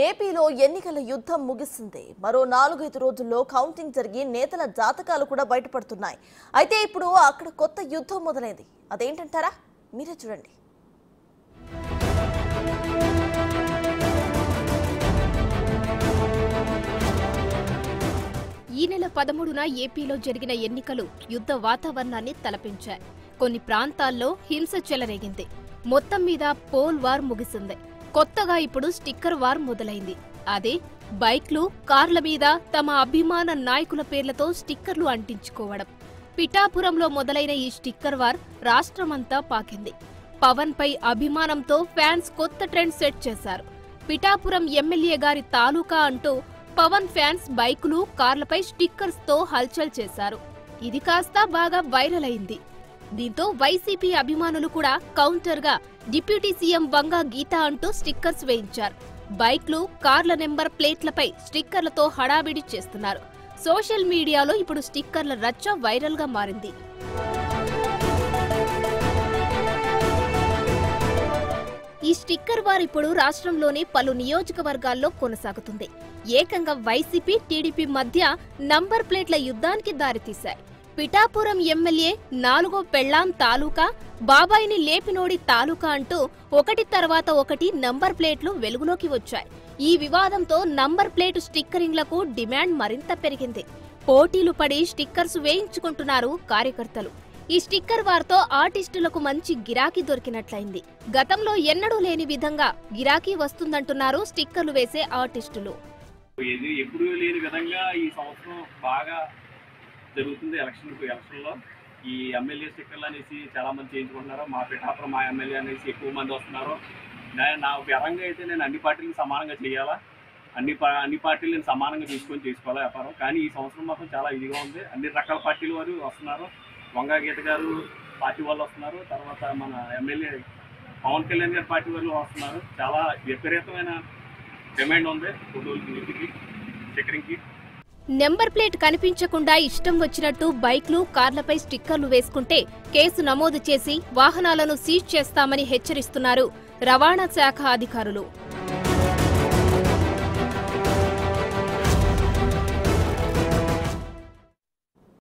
ఏపీలో ఎన్నికల యుద్ధం ముగిసింది. మరో 4-5 రోజుల్లో కౌంటింగ్ జరిగి నేతల జాతకాలు కూడా బయటపడుతున్నాయి. అయితే ఇప్పుడు అక్కడ కొత్త యుద్ధం మొదలైంది. అదేంటంటారా? మీరే చూడండి. ఈ నెల 13న ఏపీలో జరిగిన ఎన్నికలు యుద్ధ వాతావరణాన్ని తలపించాయి. కొన్ని ప్రాంతాల్లో హింస చెలరేగింది. మొత్తం మీద పోల్ వార్ ముగిసింది. కొత్తగా ఇప్పుడు స్టిక్కర్ వార్ మొదలైంది. అదే బైక్లు, కార్ల మీద తమ అభిమాన నాయకుల పేర్లతో స్టిక్కర్లు అంటించుకోవడం. పిఠాపురంలో మొదలైన ఈ స్టిక్కర్ వార్ రాష్ట్రమంతా పాకింది. పవన్ పై అభిమానంతో ఫ్యాన్స్ కొత్త ట్రెండ్ సెట్ చేశారు. పిఠాపురం ఎమ్మెల్యే గారి తాలూకా అంటూ పవన్ ఫ్యాన్స్ బైకులు, కార్లపై స్టిక్కర్స్ తో హల్చల్ చేశారు. ఇది కాస్త బాగా వైరల్ అయింది. దీంతో వైసీపీ అభిమానులు కూడా కౌంటర్ గా డిప్యూటీ సీఎం వంగా గీత అంటూ స్టిక్కర్స్ వేయించారు. బైక్లు, కార్ల నెంబర్ ప్లేట్లపై స్టిక్కర్లతో హడావిడి చేస్తున్నారు. సోషల్ మీడియాలో ఇప్పుడు స్టిక్కర్ల రచ్చ వైరల్ గా మారింది. ఈ స్టిక్కర్ వార్ ఇప్పుడు రాష్ట్రంలోని పలు నియోజకవర్గాల్లో కొనసాగుతుంది. ఏకంగా వైసీపీ, టీడీపీ మధ్య నంబర్ ప్లేట్ల యుద్ధానికి దారితీశాయి. పిఠాపురం ఎమ్మెల్యే 4వ పెళ్లాం తాలూకా, బాబాయిని లేపినోడి తాలూకా అంటూ ఒకటి తర్వాత ఒకటి నంబర్ ప్లేట్లు వెలుగులోకి వచ్చాయి. ఈ వివాదంతో నంబర్ ప్లేట్ స్టిక్కరింగ్లకు డిమాండ్ మరింత పెరిగింది. పోటీలు పడి స్టిక్కర్స్ వేయించుకుంటున్నారు కార్యకర్తలు. ఈ స్టిక్కర్ వార్తో ఆర్టిస్టులకు మంచి గిరాకీ దొరికినట్లయింది. గతంలో ఎన్నడూ లేని విధంగా గిరాకీ వస్తుందంటున్నారు స్టిక్కర్లు వేసే ఆర్టిస్టులు. ఎప్పుడు లేని విధంగా ఈ సంవత్సరం బాగా జరుగుతుంది. ఎలక్షన్లో ఈ ఎమ్మెల్యే స్టిక్కర్లు అనేసి చాలా మంది చేయించుకుంటున్నారు. మా పిఠాపురం మా ఎమ్మెల్యే అనేసి ఎక్కువ మంది వస్తున్నారు. నా పరంగా అయితే నేను అన్ని పార్టీలను సమానంగా చేయాలా, అన్ని పార్టీలను సమానంగా చేసుకోవాలా వ్యాపారం. కానీ ఈ సంవత్సరం మాత్రం చాలా ఇదిగా ఉంది. అన్ని రకాల పార్టీల వారు వస్తున్నారు. వంగా గీత గారు పార్టీ వాళ్ళు వస్తున్నారు. తర్వాత మన ఎమ్మెల్యే పవన్ కళ్యాణ్ గారి పార్టీ వాళ్ళు వస్తున్నారు. చాలా విపరీతమైన డిమాండ్ ఉంది ఫోటోలకి, స్టిక్కరింగ్కి. నెంబర్ ప్లేట్ కనిపించకుండా ఇష్టం వచ్చినట్టు బైక్లు, కార్లపై స్టిక్కర్లు వేసుకుంటే కేసు నమోదు చేసి వాహనాలను సీజ్ చేస్తామని హెచ్చరిస్తున్నారు రవాణా శాఖ అధికారులు.